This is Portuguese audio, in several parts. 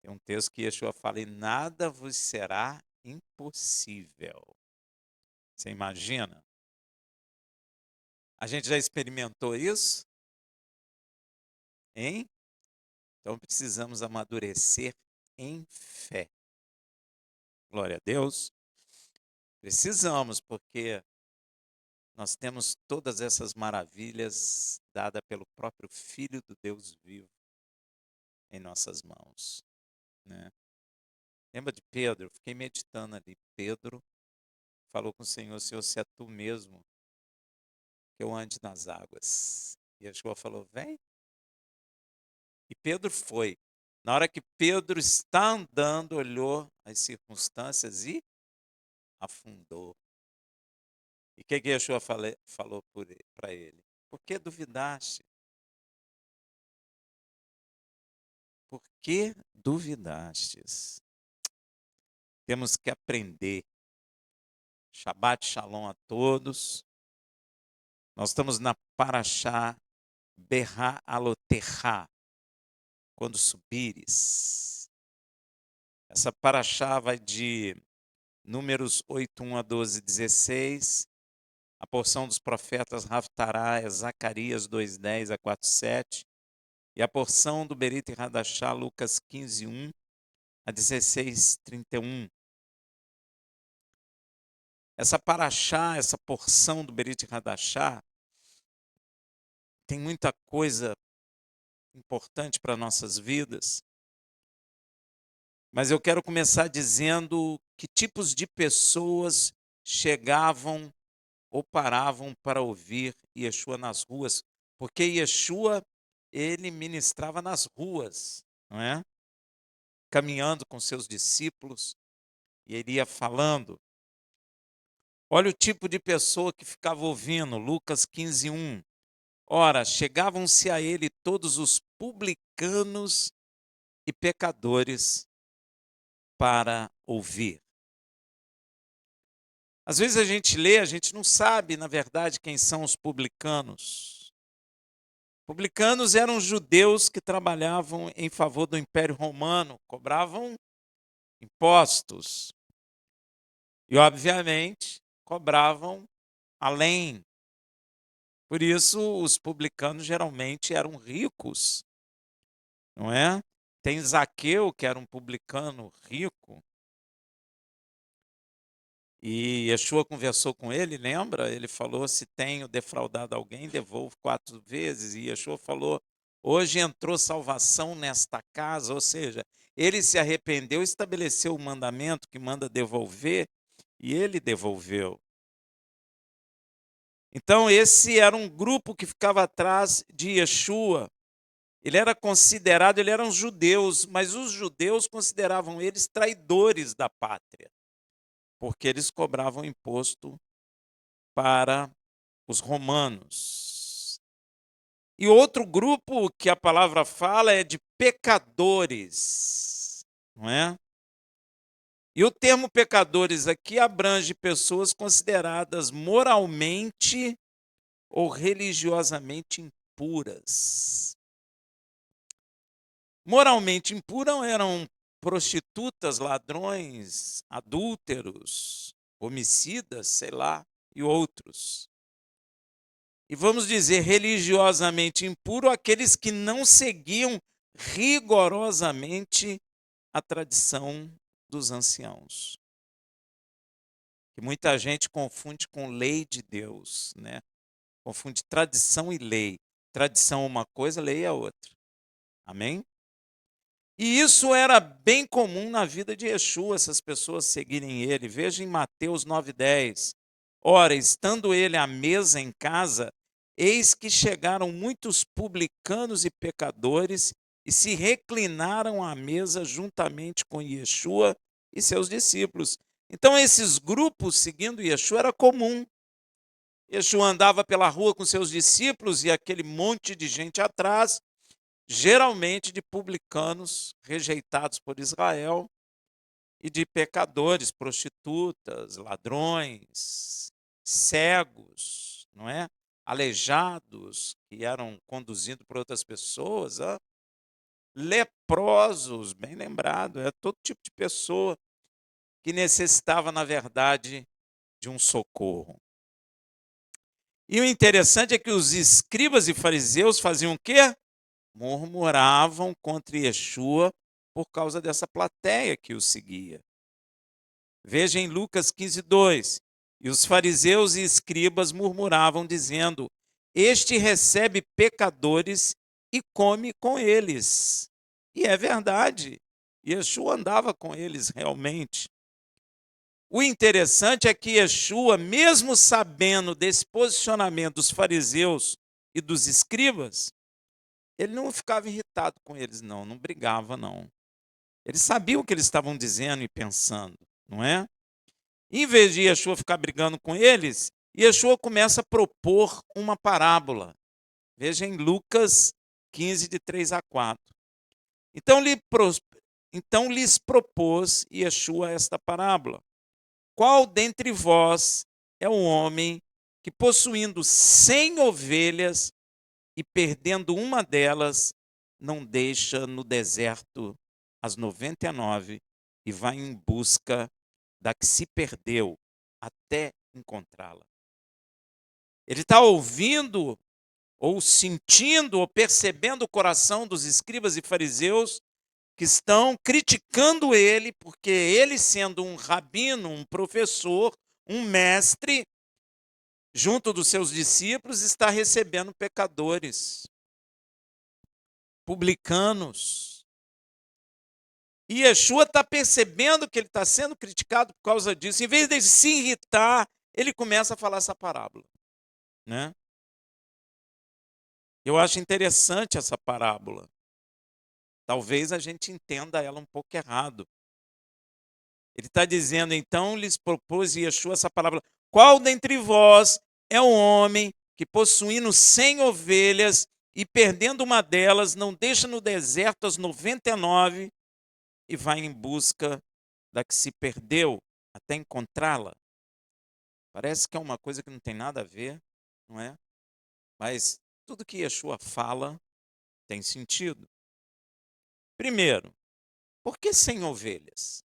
Tem um texto que Yeshua fala: "E nada vos será impossível". Você imagina? A gente já experimentou isso, hein? Então precisamos amadurecer em fé. Glória a Deus. Precisamos, porque nós temos todas essas maravilhas dadas pelo próprio Filho do Deus vivo em nossas mãos, né? Lembra de Pedro? Eu fiquei meditando ali. Pedro falou com o Senhor: Senhor, se é tu mesmo, que eu ande nas águas. E Yeshua falou: vem. E Pedro foi. Na hora que Pedro está andando, olhou as circunstâncias e afundou. E o que Yeshua falou para ele? Por que duvidaste? Por que duvidastes? Temos que aprender. Shabbat Shalom a todos. Nós estamos na Parashá Berra Aloterra, quando subires. Essa Parashá vai de Números 8, 1 a 12, 16. A porção dos profetas Raftará é Zacarias 2, 10 a 4, 7. E a porção do Berit e Radachá, Lucas 15, 1 a 16, 31. Essa Parashá, essa porção do Berit e Radachá, tem muita coisa importante para nossas vidas. Mas eu quero começar dizendo que tipos de pessoas chegavam ou paravam para ouvir Yeshua nas ruas, porque Yeshua, ele ministrava nas ruas, não é? Caminhando com seus discípulos, e ele ia falando. Olha o tipo de pessoa que ficava ouvindo, Lucas 15, 1. Ora, chegavam-se a ele todos os publicanos e pecadores para ouvir. Às vezes a gente lê, a gente não sabe, na verdade, quem são os publicanos. Publicanos eram judeus que trabalhavam em favor do Império Romano, cobravam impostos. E, obviamente, cobravam além. Por isso, os publicanos geralmente eram ricos, não é? Tem Zaqueu, que era um publicano rico, e Yeshua conversou com ele, lembra? Ele falou: se tenho defraudado alguém, devolvo 4 vezes. E Yeshua falou: hoje entrou salvação nesta casa. Ou seja, ele se arrependeu, estabeleceu o mandamento que manda devolver, e ele devolveu. Então, esse era um grupo que ficava atrás de Yeshua. Ele era considerado, ele eram judeus, mas os judeus consideravam eles traidores da pátria, porque eles cobravam imposto para os romanos. E outro grupo que a palavra fala é de pecadores, não é? E o termo pecadores aqui abrange pessoas consideradas moralmente ou religiosamente impuras. Moralmente impuras eram prostitutas, ladrões, adúlteros, homicidas, sei lá, e outros. E vamos dizer religiosamente impuro aqueles que não seguiam rigorosamente a tradição dos anciãos. Que muita gente confunde com lei de Deus, né? Confunde tradição e lei. Tradição é uma coisa, lei é outra. Amém? E isso era bem comum na vida de Yeshua, essas pessoas seguirem ele. Veja em Mateus 9,10. Ora, estando ele à mesa em casa, eis que chegaram muitos publicanos e pecadores e se reclinaram à mesa juntamente com Yeshua e seus discípulos. Então, esses grupos seguindo Yeshua era comum. Yeshua andava pela rua com seus discípulos e aquele monte de gente atrás, geralmente de publicanos rejeitados por Israel e de pecadores, prostitutas, ladrões, cegos, não é? Aleijados, que eram conduzidos por outras pessoas. leprosos, bem lembrado, é todo tipo de pessoa que necessitava, na verdade, de um socorro. E o interessante é que os escribas e fariseus faziam o quê? Murmuravam contra Yeshua por causa dessa plateia que o seguia. Veja em Lucas 15:2. E os fariseus e escribas murmuravam, dizendo: Este recebe pecadores e come com eles. E é verdade. Yeshua andava com eles realmente. O interessante é que Yeshua, mesmo sabendo desse posicionamento dos fariseus e dos escribas, ele não ficava irritado com eles, não brigava, não. Ele sabia o que eles estavam dizendo e pensando, não é? Em vez de Yeshua ficar brigando com eles, Yeshua começa a propor uma parábola. Veja em Lucas 15, de 3-4. Então lhes propôs Yeshua esta parábola. Qual dentre vós é o homem que, possuindo 100 ovelhas e perdendo uma delas, não deixa no deserto as 99 e vai em busca da que se perdeu até encontrá-la? Ele está ouvindo, ou sentindo, ou percebendo o coração dos escribas e fariseus que estão criticando ele, porque ele, sendo um rabino, um professor, um mestre, junto dos seus discípulos, está recebendo pecadores, publicanos. E Yeshua está percebendo que ele está sendo criticado por causa disso. Em vez de se irritar, ele começa a falar essa parábola, né? Eu acho interessante essa parábola. Talvez a gente entenda ela um pouco errado. Ele está dizendo, então, lhes propôs Yeshua essa parábola. Qual dentre vós é o homem que, possuindo 100 ovelhas e perdendo uma delas, não deixa no deserto as 99 e vai em busca da que se perdeu até encontrá-la? Parece que é uma coisa que não tem nada a ver, não é? Mas tudo que Yeshua fala tem sentido. Primeiro, por que 100 ovelhas?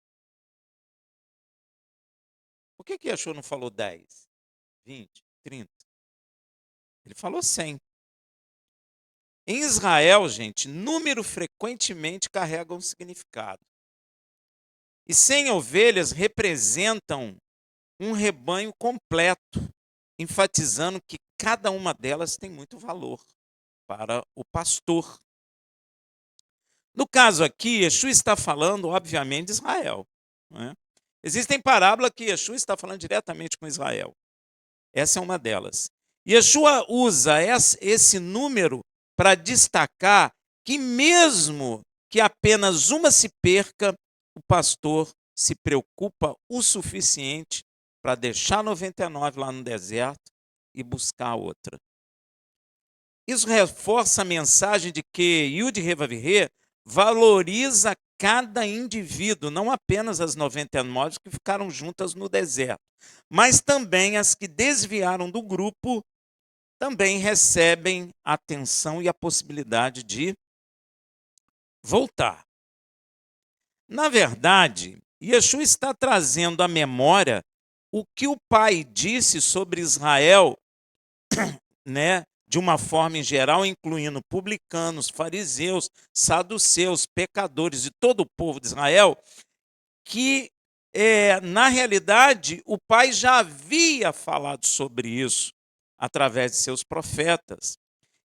Por que Yeshua não falou 10, 20, 30? Ele falou 100. Em Israel, gente, número frequentemente carrega um significado. E 100 ovelhas representam um rebanho completo, enfatizando que cada uma delas tem muito valor para o pastor. No caso aqui, Yeshua está falando, obviamente, de Israel, não é? Existem parábolas que Yeshua está falando diretamente com Israel. Essa é uma delas. Yeshua usa esse número para destacar que, mesmo que apenas uma se perca, o pastor se preocupa o suficiente para deixar 99 lá no deserto e buscar outra. Isso reforça a mensagem de que Yud Revavirê valoriza cada indivíduo, não apenas as 99 que ficaram juntas no deserto, mas também as que desviaram do grupo também recebem atenção e a possibilidade de voltar. Na verdade, Yeshua está trazendo à memória o que o Pai disse sobre Israel, né, de uma forma em geral, incluindo publicanos, fariseus, saduceus, pecadores e todo o povo de Israel, que, na realidade, o Pai já havia falado sobre isso através de seus profetas.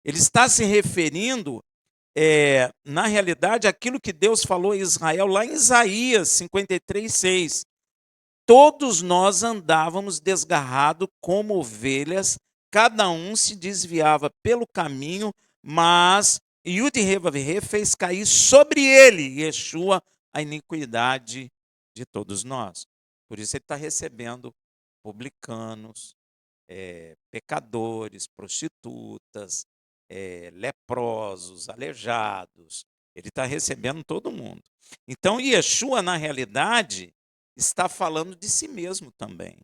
Ele está se referindo, na realidade, àquilo que Deus falou a Israel lá em Isaías 53:6. Todos nós andávamos desgarrados como ovelhas, cada um se desviava pelo caminho, mas Yud Revavirê fez cair sobre ele, Yeshua, a iniquidade de todos nós. Por isso ele está recebendo publicanos, pecadores, prostitutas, leprosos, aleijados. Ele está recebendo todo mundo. Então, Yeshua, na realidade, está falando de si mesmo também.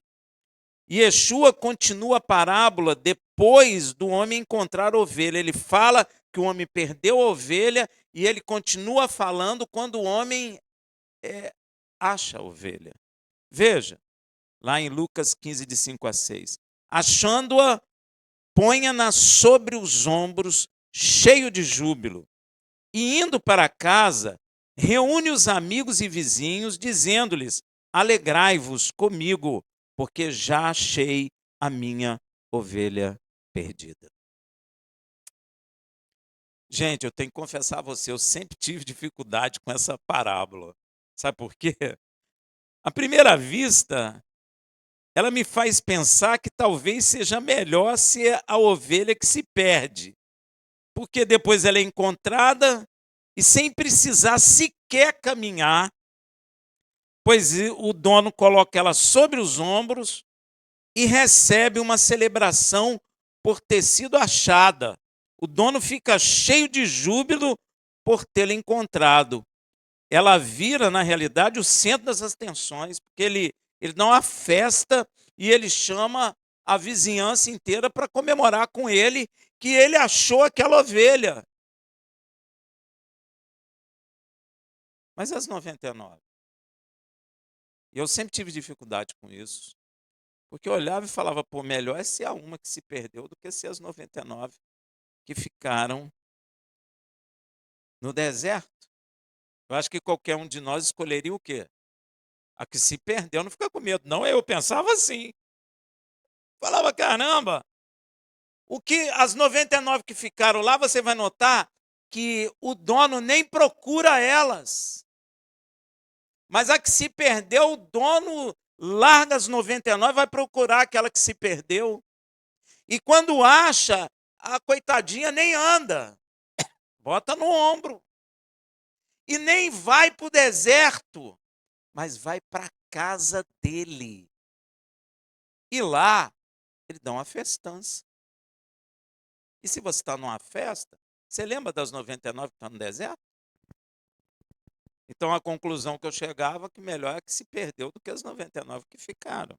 Yeshua continua a parábola depois do homem encontrar a ovelha. Ele fala que o homem perdeu a ovelha e ele continua falando quando o homem acha a ovelha. Veja, lá em Lucas 15, de 5 a 6. Achando-a, ponha-na sobre os ombros, cheio de júbilo. E indo para casa, reúne os amigos e vizinhos, dizendo-lhes: alegrai-vos comigo, porque já achei a minha ovelha perdida. Gente, eu tenho que confessar a você, eu sempre tive dificuldade com essa parábola. Sabe por quê? À primeira vista, ela me faz pensar que talvez seja melhor ser a ovelha que se perde, porque depois ela é encontrada e sem precisar sequer caminhar, pois o dono coloca ela sobre os ombros e recebe uma celebração por ter sido achada. O dono fica cheio de júbilo por tê-la encontrado. Ela vira, na realidade, o centro das atenções, porque ele dá uma festa e ele chama a vizinhança inteira para comemorar com ele que ele achou aquela ovelha. Mas as 99? Eu sempre tive dificuldade com isso, porque eu olhava e falava, pô, melhor é ser a uma que se perdeu do que ser as 99 que ficaram no deserto. Eu acho que qualquer um de nós escolheria o quê? A que se perdeu, não fica com medo. Não, eu pensava assim. Falava, caramba, o que as 99 que ficaram lá, você vai notar que o dono nem procura elas. Mas a que se perdeu, o dono larga as 99 e vai procurar aquela que se perdeu. E quando acha, a coitadinha nem anda. Bota no ombro. E nem vai para o deserto, mas vai para a casa dele. E lá, ele dá uma festança. E se você está numa festa, você lembra das 99 que estão no deserto? Então a conclusão que eu chegava é que melhor é que se perdeu do que as 99 que ficaram.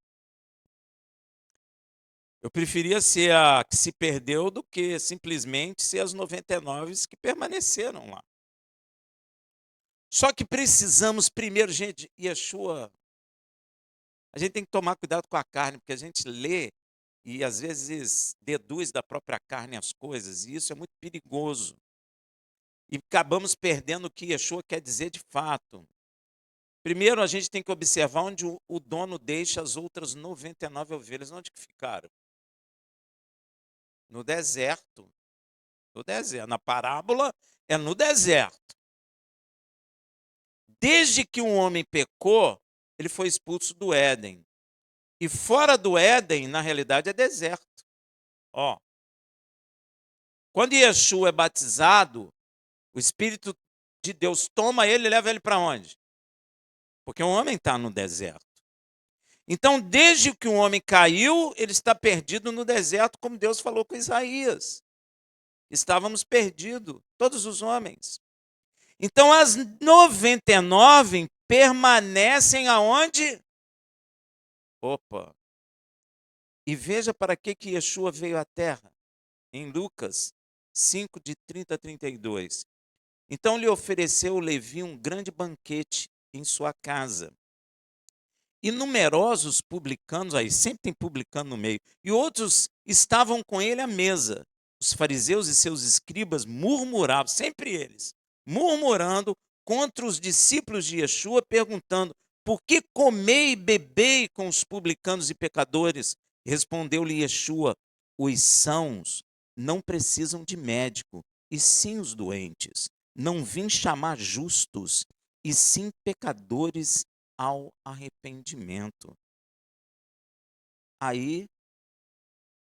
Eu preferia ser a que se perdeu do que simplesmente ser as 99 que permaneceram lá. Só que precisamos primeiro, gente, Yeshua, a gente tem que tomar cuidado com a carne, porque a gente lê e às vezes deduz da própria carne as coisas, e isso é muito perigoso. E acabamos perdendo o que Yeshua quer dizer de fato. Primeiro, a gente tem que observar onde o dono deixa as outras 99 ovelhas. Onde que ficaram? No deserto. No deserto. Na parábola, é no deserto. Desde que um homem pecou, ele foi expulso do Éden. E fora do Éden, na realidade, é deserto. Ó, quando Yeshua é batizado, o Espírito de Deus toma ele e leva ele para onde? Porque o homem está no deserto. Então, desde que o homem caiu, ele está perdido no deserto, como Deus falou com Isaías. Estávamos perdidos, todos os homens. Então, as 99 permanecem aonde? Opa! E veja para que Yeshua veio à terra. Em Lucas 5, de 30 a 32. Então lhe ofereceu Levi um grande banquete em sua casa. E numerosos publicanos, aí sempre tem publicano no meio, e outros estavam com ele à mesa. Os fariseus e seus escribas murmuravam, sempre eles, murmurando contra os discípulos de Yeshua, perguntando: por que comei e bebei com os publicanos e pecadores? Respondeu-lhe Yeshua: os sãos não precisam de médico, e sim os doentes. Não vim chamar justos, e sim pecadores ao arrependimento. Aí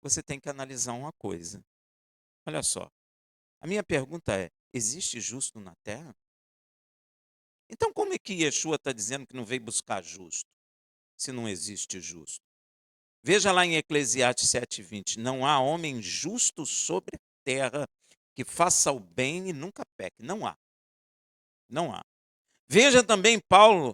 você tem que analisar uma coisa. Olha só, a minha pergunta é: existe justo na terra? Então como é que Yeshua está dizendo que não veio buscar justo, se não existe justo? Veja lá em Eclesiastes 7,20, não há homem justo sobre a terra que faça o bem e nunca peque. Não há. Não há. Veja também Paulo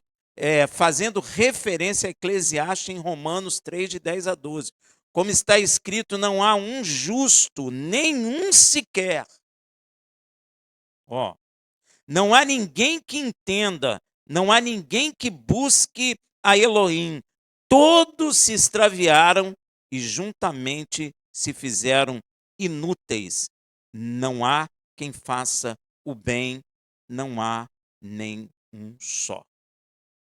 fazendo referência a Eclesiastes em Romanos 3, de 10 a 12. Como está escrito, não há um justo, nenhum sequer. Ó, não há ninguém que entenda, não há ninguém que busque a Elohim. Todos se extraviaram e juntamente se fizeram inúteis. Não há quem faça o bem, não há nem um só.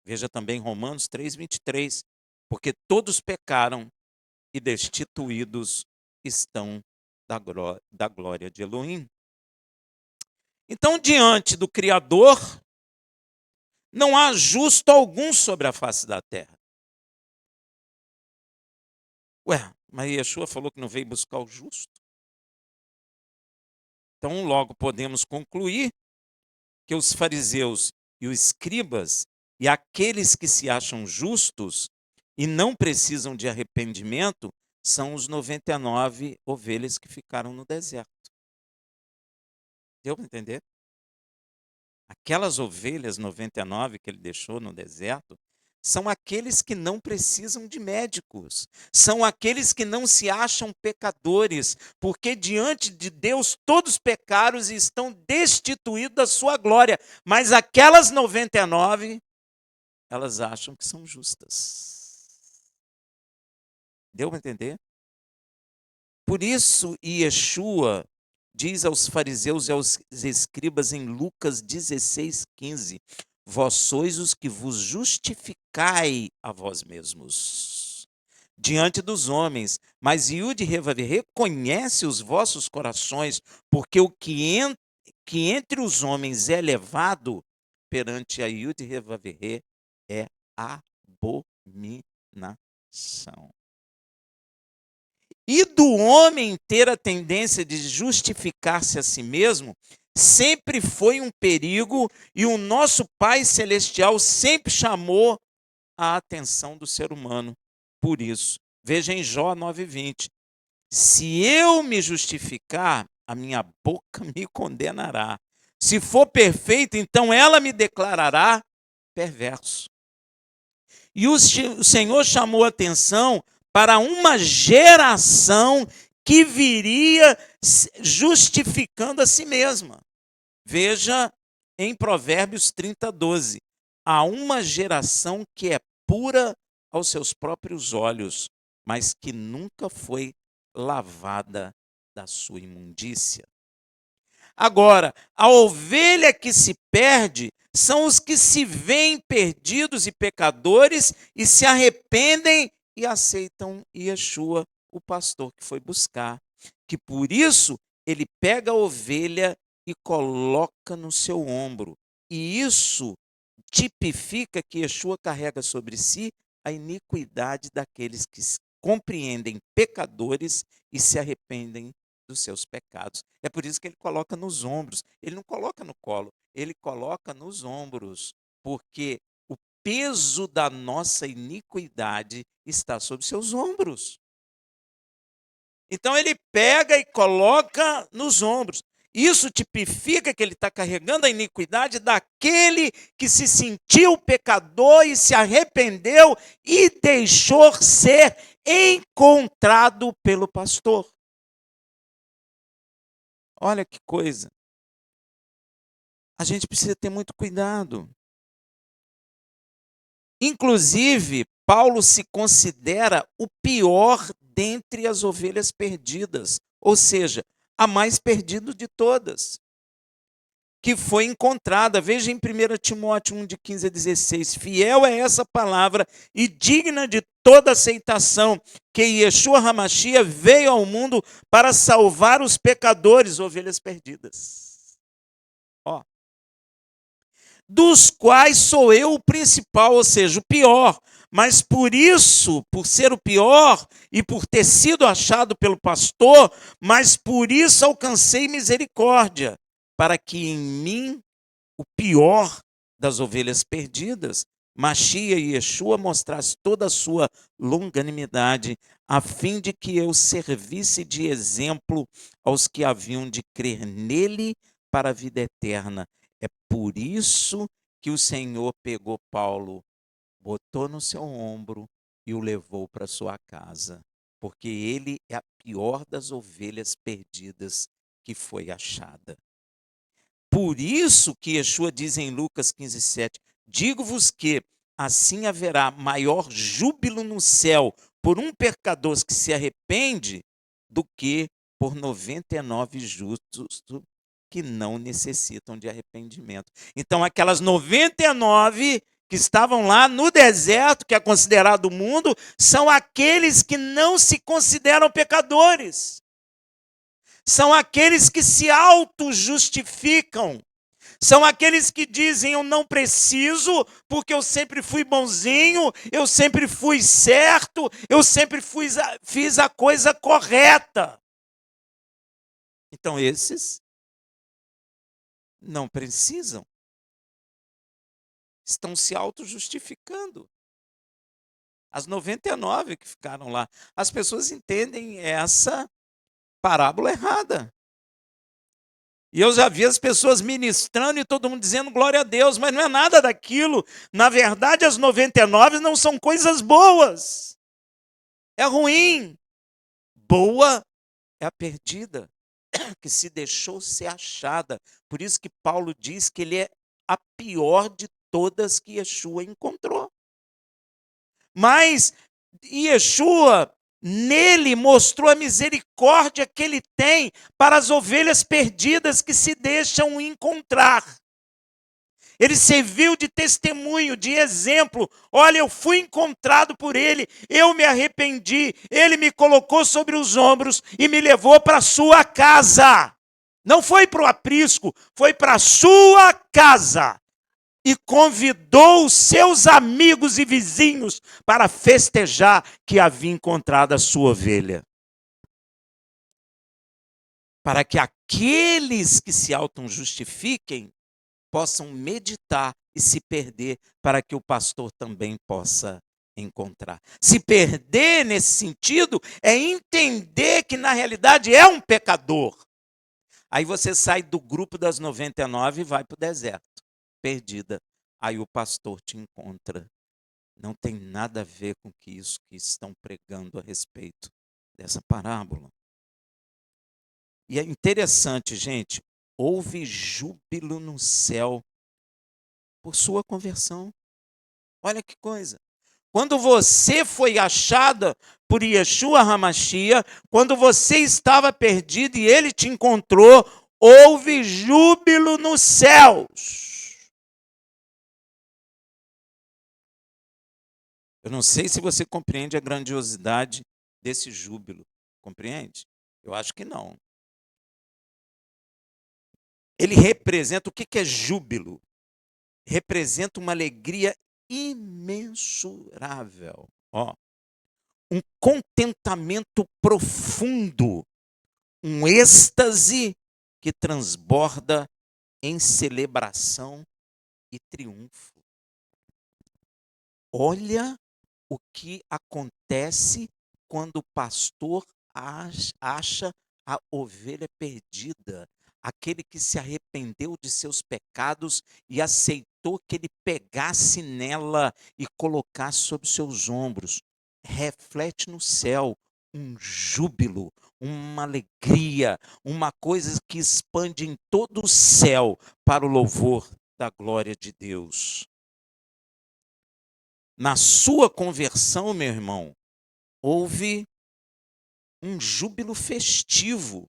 Veja também Romanos 3:23, porque todos pecaram e destituídos estão da glória de Elohim. Então, diante do Criador, não há justo algum sobre a face da terra. Ué, mas Yeshua falou que não veio buscar o justo? Então, logo podemos concluir que os fariseus e os escribas e aqueles que se acham justos e não precisam de arrependimento são os 99 ovelhas que ficaram no deserto. Deu para entender? Aquelas ovelhas 99 que ele deixou no deserto são aqueles que não precisam de médicos, são aqueles que não se acham pecadores, porque diante de Deus todos pecaram e estão destituídos da sua glória, mas aquelas 99, elas acham que são justas. Deu para entender? Por isso, Yeshua diz aos fariseus e aos escribas em Lucas 16:15: Vós sois os que vos justificai a vós mesmos diante dos homens, mas Yud Revav reconhece os vossos corações, porque o que entre os homens é elevado, perante a Yud Revav é abominação. E do homem ter a tendência de justificar-se a si mesmo, sempre foi um perigo, e o nosso Pai Celestial sempre chamou a atenção do ser humano por isso. Veja em Jó 9:20. Se eu me justificar, a minha boca me condenará. Se for perfeito, então ela me declarará perverso. E o Senhor chamou atenção para uma geração que viria justificando a si mesma. Veja em Provérbios 30:12. Há uma geração que é pura aos seus próprios olhos, mas que nunca foi lavada da sua imundícia. Agora, a ovelha que se perde são os que se veem perdidos e pecadores e se arrependem e aceitam Yeshua, o pastor que foi buscar. Que por isso ele pega a ovelha e coloca no seu ombro. E isso tipifica que Yeshua carrega sobre si a iniquidade daqueles que compreendem pecadores e se arrependem dos seus pecados. É por isso que ele coloca nos ombros. Ele não coloca no colo, ele coloca nos ombros, porque o peso da nossa iniquidade está sobre seus ombros. Então ele pega e coloca nos ombros. Isso tipifica que ele está carregando a iniquidade daquele que se sentiu pecador e se arrependeu e deixou ser encontrado pelo pastor. Olha que coisa. A gente precisa ter muito cuidado. Inclusive, Paulo se considera o pior dentre as ovelhas perdidas, ou seja, a mais perdida de todas, que foi encontrada. Veja em 1 Timóteo 1, de 15 a 16. Fiel é essa palavra e digna de toda aceitação, que Yeshua HaMashiach veio ao mundo para salvar os pecadores, ovelhas perdidas. Ó, dos quais sou eu o principal, ou seja, o pior. Mas por isso, por ser o pior e por ter sido achado pelo pastor, mas por isso alcancei misericórdia, para que em mim, o pior das ovelhas perdidas, Machia e Yeshua mostrasse toda a sua longanimidade, a fim de que eu servisse de exemplo aos que haviam de crer nele para a vida eterna. É por isso que o Senhor pegou Paulo, botou no seu ombro e o levou para sua casa, porque ele é a pior das ovelhas perdidas que foi achada. Por isso que Yeshua diz em Lucas 15:7, digo-vos que assim haverá maior júbilo no céu por um pecador que se arrepende do que por 99 justos que não necessitam de arrependimento. Então, aquelas 99 que estavam lá no deserto, que é considerado o mundo, são aqueles que não se consideram pecadores. São aqueles que se auto-justificam. São aqueles que dizem, eu não preciso, porque eu sempre fui bonzinho, eu sempre fui certo, eu sempre fiz a coisa correta. Então, esses não precisam. Estão se auto-justificando. As 99 que ficaram lá. As pessoas entendem essa parábola errada. E eu já vi as pessoas ministrando e todo mundo dizendo glória a Deus, mas não é nada daquilo. Na verdade, as 99 não são coisas boas. É ruim. Boa é a perdida, que se deixou ser achada. Por isso que Paulo diz que ele é a pior de todas que Yeshua encontrou. Mas Yeshua, nele, mostrou a misericórdia que ele tem para as ovelhas perdidas que se deixam encontrar. Ele serviu de testemunho, de exemplo. Olha, eu fui encontrado por ele, eu me arrependi, ele me colocou sobre os ombros e me levou para a sua casa. Não foi para o aprisco, foi para a sua casa. E convidou os seus amigos e vizinhos para festejar que havia encontrado a sua ovelha. Para que aqueles que se auto-justifiquem possam meditar e se perder, para que o pastor também possa encontrar. Se perder nesse sentido é entender que na realidade é um pecador. Aí você sai do grupo das 99 e vai para o deserto, perdida. Aí o pastor te encontra. Não tem nada a ver com isso que estão pregando a respeito dessa parábola. E é interessante, gente, houve júbilo no céu por sua conversão. Olha que coisa. Quando você foi achada por Yeshua HaMashiach, quando você estava perdido e ele te encontrou, houve júbilo nos céus. Eu não sei se você compreende a grandiosidade desse júbilo. Compreende? Eu acho que não. Ele representa, o que é júbilo? Representa uma alegria imensurável. Ó, um contentamento profundo, um êxtase que transborda em celebração e triunfo. Olha o que acontece quando o pastor acha a ovelha perdida, aquele que se arrependeu de seus pecados e aceitou que ele pegasse nela e colocasse sobre seus ombros. Reflete no céu um júbilo, uma alegria, uma coisa que expande em todo o céu para o louvor da glória de Deus. Na sua conversão, meu irmão, houve um júbilo festivo.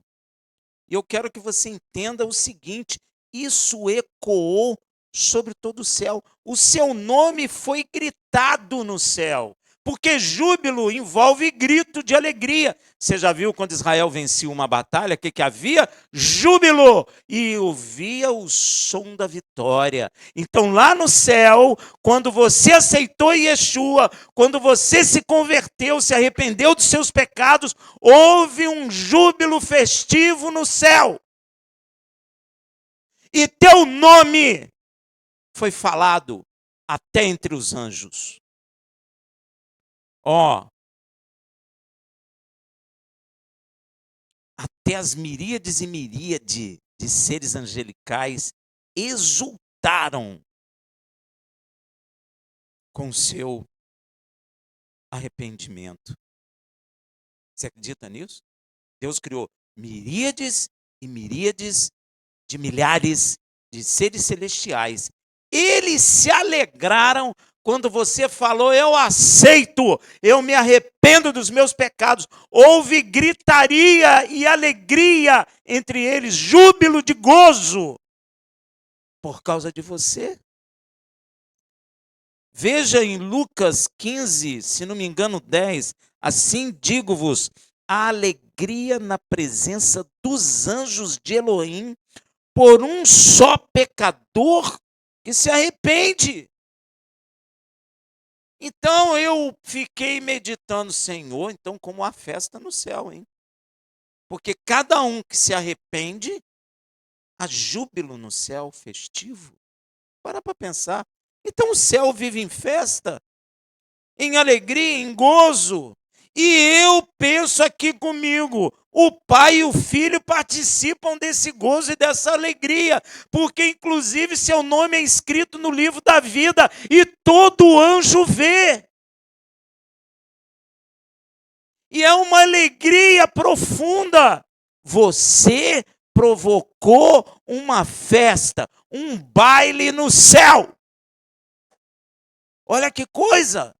E eu quero que você entenda o seguinte: isso ecoou sobre todo o céu. O seu nome foi gritado no céu. Porque júbilo envolve grito de alegria. Você já viu quando Israel vencia uma batalha, o que havia? Júbilo! E ouvia o som da vitória. Então lá no céu, quando você aceitou Yeshua, quando você se converteu, se arrependeu dos seus pecados, houve um júbilo festivo no céu. E teu nome foi falado até entre os anjos. Ó, até as miríades e miríades de seres angelicais exultaram com seu arrependimento. Você acredita nisso? Deus criou miríades e miríades de milhares de seres celestiais, eles se alegraram quando você falou: eu aceito, eu me arrependo dos meus pecados. Houve gritaria e alegria entre eles, júbilo de gozo, por causa de você. Veja em Lucas 15, se não me engano 10, assim digo-vos, a alegria na presença dos anjos de Elohim por um só pecador que se arrepende. Então eu fiquei meditando, Senhor, então como a festa no céu, hein? Porque cada um que se arrepende, há júbilo no céu festivo. Para pensar. Então o céu vive em festa, em alegria, em gozo. E eu penso aqui comigo, o Pai e o Filho participam desse gozo e dessa alegria, porque inclusive seu nome é escrito no livro da vida e todo anjo vê. E é uma alegria profunda. Você provocou uma festa, um baile no céu. Olha que coisa!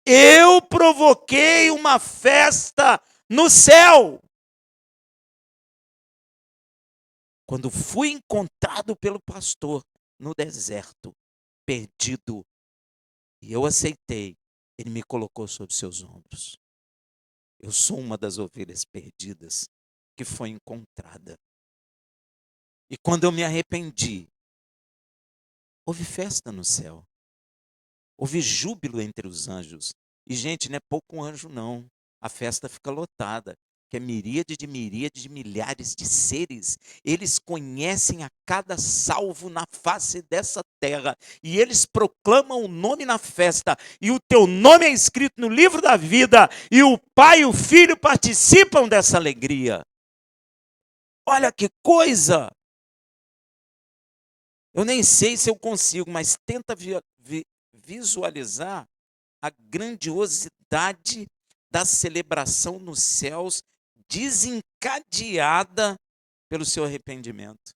Eu provoquei uma festa no céu. Quando fui encontrado pelo pastor no deserto, perdido, e eu aceitei, ele me colocou sobre seus ombros. Eu sou uma das ovelhas perdidas que foi encontrada. E quando eu me arrependi, houve festa no céu. Houve júbilo entre os anjos. E, gente, não é pouco anjo, não. A festa fica lotada, que é miríade de milhares de seres. Eles conhecem a cada salvo na face dessa terra. E eles proclamam o nome na festa. E o teu nome é escrito no livro da vida. E o Pai e o Filho participam dessa alegria. Olha que coisa! Eu nem sei se eu consigo, mas tenta visualizar a grandiosidade da celebração nos céus, desencadeada pelo seu arrependimento.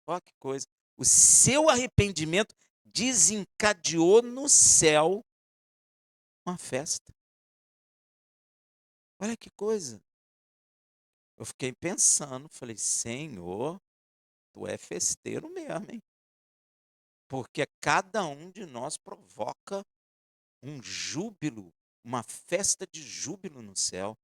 Olha que coisa. O seu arrependimento desencadeou no céu uma festa. Olha que coisa. Eu fiquei pensando, falei, Senhor, tu é festeiro mesmo, hein? Porque cada um de nós provoca um júbilo, uma festa de júbilo no céu.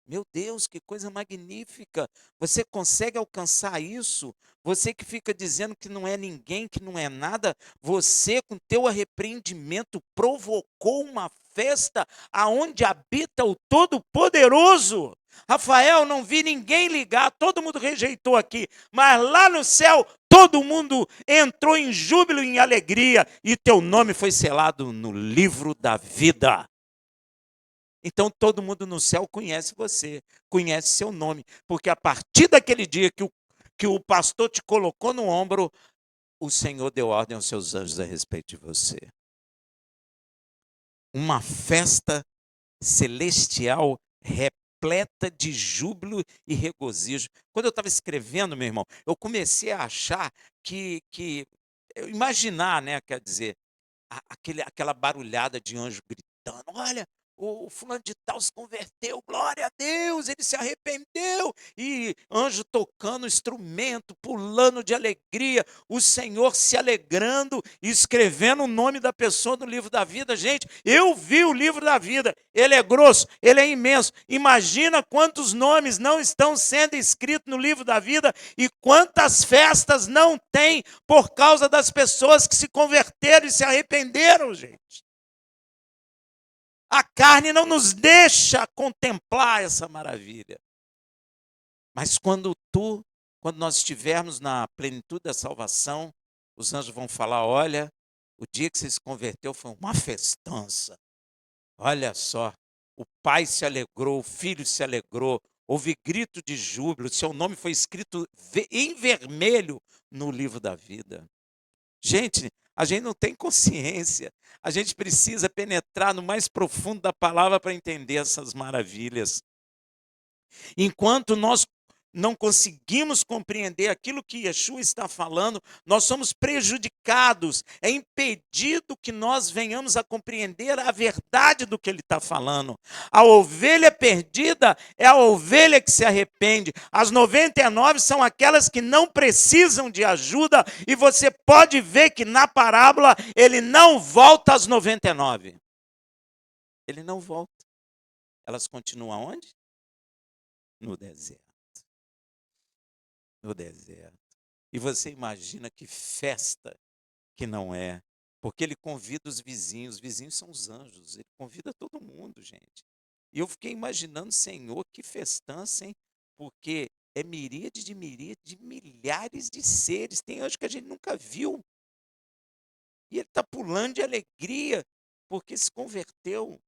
Meu Deus, que coisa magnífica! Você consegue alcançar isso? Você que fica dizendo que não é ninguém, que não é nada, você com teu arrependimento provocou uma festa aonde habita o Todo-Poderoso. Rafael, não vi ninguém ligar, todo mundo rejeitou aqui, mas lá no céu todo mundo entrou em júbilo e em alegria e teu nome foi selado no livro da vida. Então todo mundo no céu conhece você, conhece seu nome, porque a partir daquele dia que o pastor te colocou no ombro, o Senhor deu ordem aos seus anjos a respeito de você. Uma festa celestial repleta de júbilo e regozijo. Quando eu estava escrevendo, meu irmão, eu comecei a achar eu imaginar, né, quer dizer, aquela barulhada de anjo gritando, olha, o fulano de tal se converteu, glória a Deus, ele se arrependeu, e anjo tocando instrumento, pulando de alegria, o Senhor se alegrando e escrevendo o nome da pessoa no livro da vida. Gente, eu vi o livro da vida, ele é grosso, ele é imenso, imagina quantos nomes não estão sendo escritos no livro da vida e quantas festas não tem por causa das pessoas que se converteram e se arrependeram, gente. A carne não nos deixa contemplar essa maravilha. Mas quando nós estivermos na plenitude da salvação, os anjos vão falar, olha, o dia que você se converteu foi uma festança. Olha só, o pai se alegrou, o filho se alegrou, houve grito de júbilo, seu nome foi escrito em vermelho no livro da vida. Gente, a gente não tem consciência. A gente precisa penetrar no mais profundo da palavra para entender essas maravilhas. Enquanto não conseguimos compreender aquilo que Yeshua está falando, nós somos prejudicados, é impedido que nós venhamos a compreender a verdade do que ele está falando. A ovelha perdida é a ovelha que se arrepende. As 99 são aquelas que não precisam de ajuda, e você pode ver que na parábola ele não volta às 99. Ele não volta. Elas continuam onde? No deserto. No deserto. E você imagina que festa que não é, porque ele convida os vizinhos são os anjos, ele convida todo mundo, gente. E eu fiquei imaginando, Senhor, que festança, hein? Porque é miríade de milhares de seres, tem anjo que a gente nunca viu. E ele está pulando de alegria, porque se converteu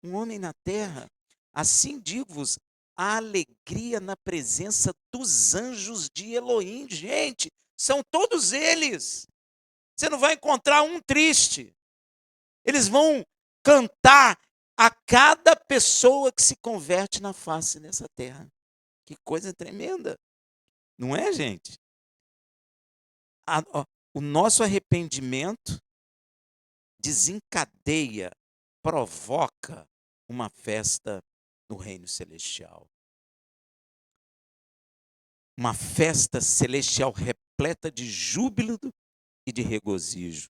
um homem na terra. Assim digo-vos, a alegria na presença dos anjos de Elohim. Gente, são todos eles. Você não vai encontrar um triste. Eles vão cantar a cada pessoa que se converte na face dessa terra. Que coisa tremenda. Não é, gente? O nosso arrependimento desencadeia, provoca uma festa no reino celestial. Uma festa celestial repleta de júbilo e de regozijo,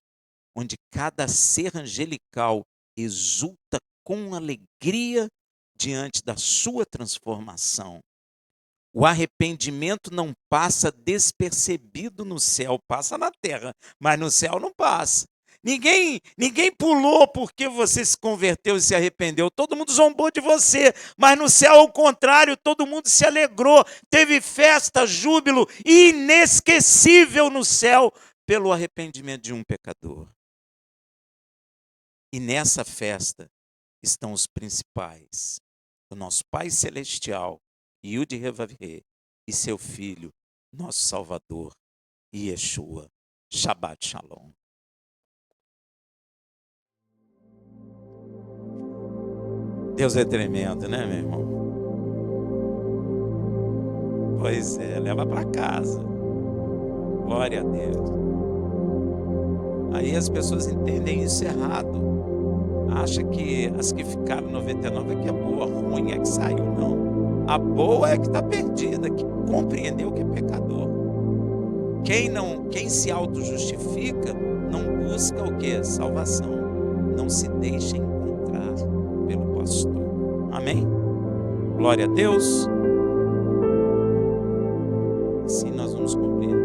onde cada ser angelical exulta com alegria diante da sua transformação. O arrependimento não passa despercebido no céu, passa na terra, mas no céu não passa. Ninguém pulou porque você se converteu e se arrependeu. Todo mundo zombou de você, mas no céu, ao contrário, todo mundo se alegrou. Teve festa, júbilo inesquecível no céu pelo arrependimento de um pecador. E nessa festa estão os principais, o nosso Pai Celestial, Yud Revavhe, e seu Filho, nosso Salvador, Yeshua. Shabbat Shalom. Deus é tremendo, né, meu irmão? Pois é, leva para casa. Glória a Deus. Aí as pessoas entendem isso errado. Acha que as que ficaram 99 é que é boa, ruim é que saiu, não. A boa é que está perdida, que compreendeu que é pecador. Quem se auto-justifica não busca o quê? Salvação. Não se deixa encontrar pelo pastor. Amém? Glória a Deus. Assim nós vamos compreender.